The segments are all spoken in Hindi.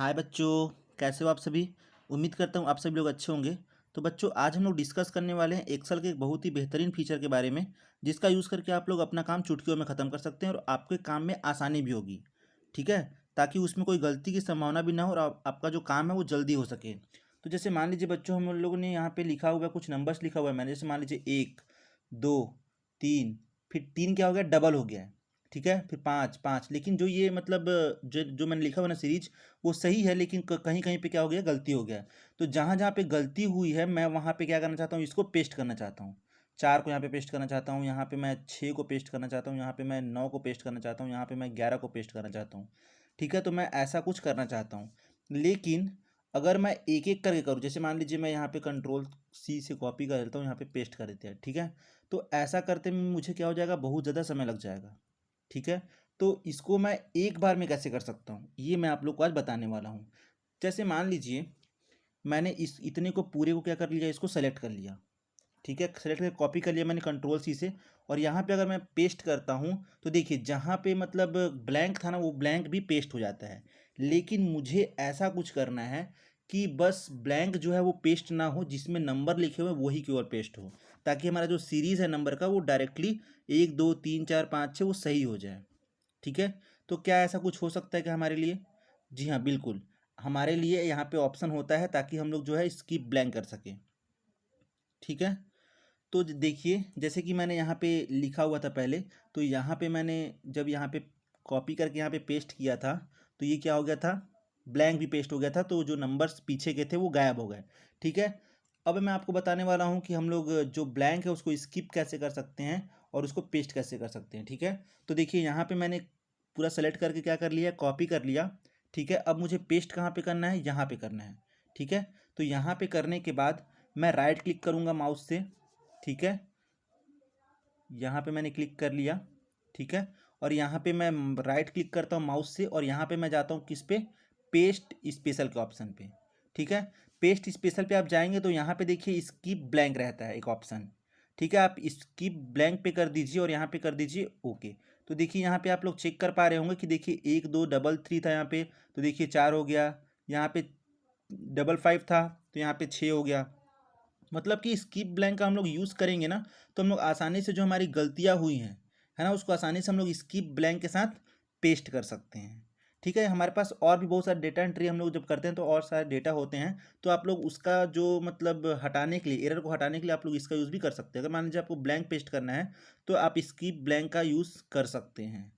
हाय बच्चों, कैसे हो आप सभी। उम्मीद करता हूँ आप सभी लोग अच्छे होंगे। तो बच्चों, आज हम लोग डिस्कस करने वाले हैं एक्सेल के एक बहुत ही बेहतरीन फीचर के बारे में, जिसका यूज़ करके आप लोग अपना काम चुटकियों में ख़त्म कर सकते हैं और आपके काम में आसानी भी होगी। ठीक है, ताकि उसमें कोई गलती की संभावना भी ना हो और आपका जो काम है वो जल्दी हो सके। तो जैसे मान लीजिए बच्चों, हम लोगों ने यहाँ पे लिखा हुआ है, कुछ नंबर्स लिखा हुआ है मैंने। जैसे मान लीजिए 1, 2, 3, फिर 3 क्या हो गया, डबल हो गया है। ठीक है, फिर 5, 5, लेकिन जो ये मतलब जो जो मैंने लिखा हुआ ना सीरीज, वो सही है, लेकिन कहीं कहीं पे क्या हो गया, गलती हो गया। तो जहाँ जहाँ पे गलती हुई है, मैं वहाँ पे क्या करना चाहता हूँ, इसको पेस्ट करना चाहता हूँ। 4 को यहाँ पे पेस्ट करना चाहता हूँ, यहाँ पे मैं 6 को पेस्ट करना चाहता हूँ, यहाँ पे मैं 9 को पेस्ट करना चाहता हूँ, यहाँ पे मैं 11 को पेस्ट करना चाहता हूँ। ठीक है, तो मैं ऐसा कुछ करना चाहता हूँ। लेकिन अगर मैं एक एक करके करूँ, जैसे मान लीजिए मैं यहाँ पे कंट्रोल C से कॉपी कर देता हूँ, यहाँ पे पेस्ट कर देते हैं। ठीक है, तो ऐसा करते में मुझे क्या हो जाएगा, बहुत ज़्यादा समय लग जाएगा। ठीक है, तो इसको मैं एक बार में कैसे कर सकता हूँ, ये मैं आप लोग को आज बताने वाला हूँ। जैसे मान लीजिए मैंने इस इतने को पूरे को क्या कर लिया, इसको सेलेक्ट कर लिया। ठीक है, सेलेक्ट करके कॉपी कर लिया मैंने कंट्रोल C से। और यहाँ पे अगर मैं पेस्ट करता हूँ, तो देखिए जहाँ पे मतलब ब्लैंक था ना, वो ब्लैंक भी पेस्ट हो जाता है। लेकिन मुझे ऐसा कुछ करना है कि बस ब्लैंक जो है वो पेस्ट ना हो, जिसमें नंबर लिखे हुए वही केवल पेस्ट हो, ताकि हमारा जो सीरीज़ है नंबर का, वो डायरेक्टली 1, 2, 3, 4, 5, 6 वो सही हो जाए। ठीक है, तो क्या ऐसा कुछ हो सकता है क्या हमारे लिए? जी हाँ, बिल्कुल। हमारे लिए यहाँ पे ऑप्शन होता है, ताकि हम लोग जो है स्किप ब्लैंक कर सकें। ठीक है, तो देखिए जैसे कि मैंने यहाँ पे लिखा हुआ था पहले, तो यहाँ पे मैंने जब यहाँ पे कॉपी करके यहाँ पे पेस्ट किया था, तो ये क्या हो गया था, ब्लैंक भी पेस्ट हो गया था, तो जो नंबर्स पीछे के थे वो गायब हो गए। ठीक है, अब मैं आपको बताने वाला हूँ कि हम लोग जो ब्लैंक है उसको स्किप कैसे कर सकते हैं और उसको पेस्ट कैसे कर सकते हैं। ठीक है, तो देखिए यहाँ पे मैंने पूरा सेलेक्ट करके क्या कर लिया, कॉपी कर लिया। ठीक है, अब मुझे पेस्ट कहाँ पे करना है, यहाँ पे करना है। ठीक है, तो यहाँ पे करने के बाद मैं राइट क्लिक करूँगा माउस से। ठीक है, यहाँ पे मैंने क्लिक कर लिया। ठीक है, और यहाँ पे मैं राइट क्लिक करता हूँ माउस से, और यहाँ पे मैं जाता हूँ किस पे, पेस्ट स्पेशल के ऑप्शन पे। ठीक है, पेस्ट स्पेशल पे आप जाएंगे तो यहाँ पे देखिए स्किप ब्लैंक रहता है एक ऑप्शन। ठीक है, आप स्किप ब्लैंक पे कर दीजिए और यहाँ पे कर दीजिए ओके। तो देखिए यहाँ पे आप लोग चेक कर पा रहे होंगे कि देखिए 1, 2, डबल 3 था यहाँ पे, तो देखिए 4 हो गया। यहाँ पे डबल 5 था, तो यहाँ पे 6 हो गया। मतलब कि स्किप ब्लैंक का हम लोग यूज़ करेंगे ना, तो हम लोग आसानी से जो हमारी गलतियाँ हुई हैं, है ना, उसको आसानी से हम लोग स्किप ब्लैंक के साथ पेस्ट कर सकते हैं। ठीक है, हमारे पास और भी बहुत सारे डेटा एंट्री हम लोग जब करते हैं तो और सारे डेटा होते हैं, तो आप लोग उसका जो मतलब हटाने के लिए, एरर को हटाने के लिए आप लोग इसका यूज़ भी कर सकते हैं। अगर मान लीजिए आपको ब्लैंक पेस्ट करना है, तो आप स्किप ब्लैंक का यूज़ कर सकते हैं।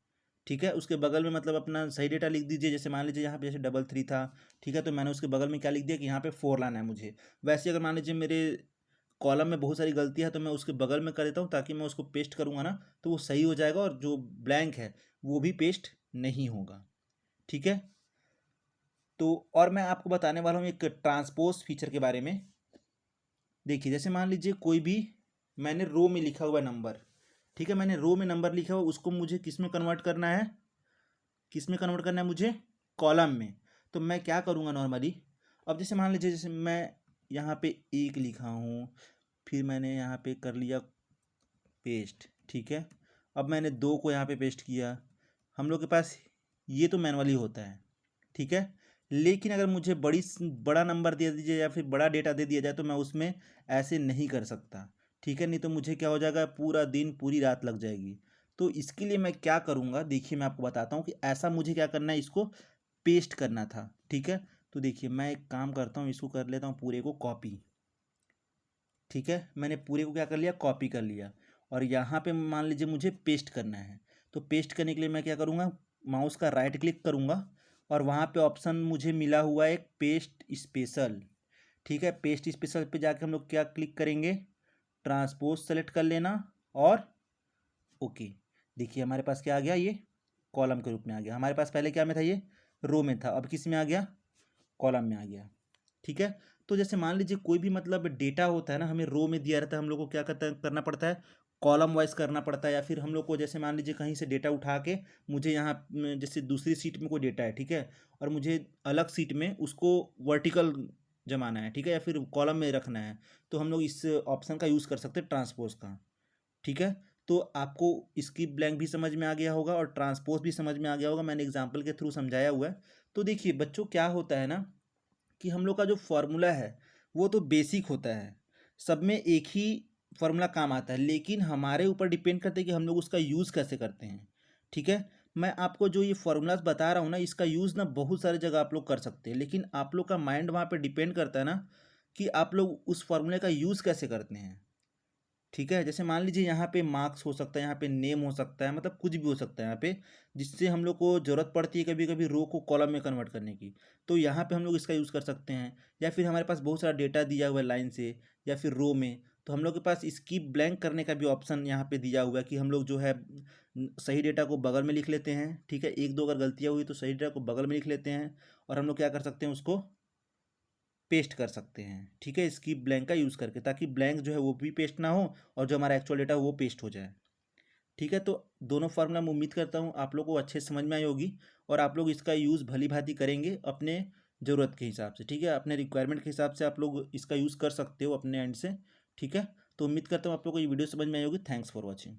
ठीक है, उसके बगल में मतलब अपना सही डेटा लिख दीजिए। जैसे मान लीजिए यहाँ पे जैसे डबल 3 था। ठीक है, तो मैंने उसके बगल में क्या लिख दिया कि यहाँ पे 4 लाना है मुझे। वैसे अगर मान लीजिए मेरे कॉलम में बहुत सारी गलतियाँ है, तो मैं उसके बगल में कर देता हूँ, ताकि मैं उसको पेस्ट करूँगा ना तो वो सही हो जाएगा, और जो ब्लैंक है वो भी पेस्ट नहीं होगा। ठीक है, तो और मैं आपको बताने वाला हूँ एक ट्रांसपोज फीचर के बारे में। देखिए जैसे मान लीजिए कोई भी मैंने रो में लिखा हुआ नंबर, ठीक है, मैंने रो में नंबर लिखा हुआ, उसको मुझे किस में कन्वर्ट करना है, किस में कन्वर्ट करना है मुझे, कॉलम में। तो मैं क्या करूँगा नॉर्मली, अब जैसे मान लीजिए जैसे मैं यहाँ पे 1 लिखा हूँ, फिर मैंने यहाँ पे कर लिया पेस्ट। ठीक है, अब मैंने 2 को यहाँ पे पेस्ट किया। हम लोग के पास ये तो मैनुअली होता है। ठीक है, लेकिन अगर मुझे बड़ा नंबर दे दीजिए या फिर बड़ा डेटा दे दिया जाए, तो मैं उसमें ऐसे नहीं कर सकता। ठीक है, नहीं तो मुझे क्या हो जाएगा, पूरा दिन पूरी रात लग जाएगी। तो इसके लिए मैं क्या करूँगा, देखिए मैं आपको बताता हूँ कि ऐसा मुझे क्या करना है, इसको पेस्ट करना था। ठीक है, तो देखिए मैं एक काम करता हूँ, इसको कर लेता हूँ पूरे को कॉपी। ठीक है, मैंने पूरे को क्या कर लिया, कॉपी कर लिया। और यहाँ पे मान लीजिए मुझे पेस्ट करना है, तो पेस्ट करने के लिए मैं क्या करूँगा, माउस का राइट क्लिक करूँगा, और वहाँ पे ऑप्शन मुझे मिला हुआ है एक पेस्ट स्पेशल। ठीक है, पेस्ट स्पेशल पे जाके हम लोग क्या क्लिक करेंगे, ट्रांसपोज सेलेक्ट कर लेना, और ओके। देखिए हमारे पास क्या आ गया, ये कॉलम के रूप में आ गया। हमारे पास पहले क्या में था, ये रो में था, अब किस में आ गया, कॉलम में आ गया। ठीक है, तो जैसे मान लीजिए कोई भी मतलब डेटा होता है ना, हमें रो में दिया रहता है, हम लोग को क्या करना पड़ता है, कॉलम वाइज करना पड़ता है। या फिर हम लोग को जैसे मान लीजिए कहीं से डेटा उठा के मुझे यहाँ जैसे दूसरी सीट में कोई डेटा है, ठीक है, और मुझे अलग सीट में उसको वर्टिकल जमाना है, ठीक है, या फिर कॉलम में रखना है, तो हम लोग इस ऑप्शन का यूज़ कर सकते हैं, ट्रांसपोज का। ठीक है, तो आपको स्किप ब्लैंक भी समझ में आ गया होगा और ट्रांसपोज भी समझ में आ गया होगा, मैंने एग्जाम्पल के थ्रू समझाया हुआ है। तो देखिए बच्चों, क्या होता है ना कि हम लोग का जो फॉर्मूला है वो तो बेसिक होता है, सब में एक ही फॉर्मूला काम आता है, लेकिन हमारे ऊपर डिपेंड करते हैं कि हम लोग उसका यूज़ कैसे करते हैं। ठीक है, मैं आपको जो ये फॉर्मूलाज बता रहा हूँ ना, इसका यूज़ ना बहुत सारी जगह आप लोग कर सकते हैं, लेकिन आप लोग का माइंड वहाँ पे डिपेंड करता है ना कि आप लोग उस फॉर्मूले का यूज़ कैसे करते हैं। ठीक है, जैसे मान लीजिए यहाँ पे मार्क्स हो सकता है, यहाँ पे नेम हो सकता है, मतलब कुछ भी हो सकता है यहाँ पे, जिससे हम लोग को ज़रूरत पड़ती है कभी कभी रो को कॉलम में कन्वर्ट करने की। तो यहाँ पे हम लोग इसका यूज़ कर सकते हैं, या फिर हमारे पास बहुत सारा डेटा दिया हुआ है लाइन से या फिर रो में, तो हम लोग के पास स्किप ब्लैंक करने का भी ऑप्शन यहाँ पे दिया हुआ है कि हम लोग जो है सही डेटा को बगल में लिख लेते हैं। ठीक है, एक दो अगर गलतियाँ हुई तो सही डेटा को बगल में लिख लेते हैं, और हम लोग क्या कर सकते हैं, उसको पेस्ट कर सकते हैं। ठीक है, स्किप ब्लैंक का यूज़ करके, ताकि ब्लैंक जो है वो भी पेस्ट ना हो और जो हमारा एक्चुअल डेटा वो पेस्ट हो जाए। ठीक है, तो दोनों फार्मूला मैं उम्मीद करता हूँ आप लोगों को अच्छे से समझ में आई होगी, और आप लोग इसका यूज़ भली भांति करेंगे अपने ज़रूरत के हिसाब से। ठीक है, अपने रिक्वायरमेंट के हिसाब से आप लोग इसका यूज़ कर सकते हो अपने एंड से। ठीक है, तो उम्मीद करता हूँ आप लोग को ये वीडियो समझ में आई होगी। Thanks for watching.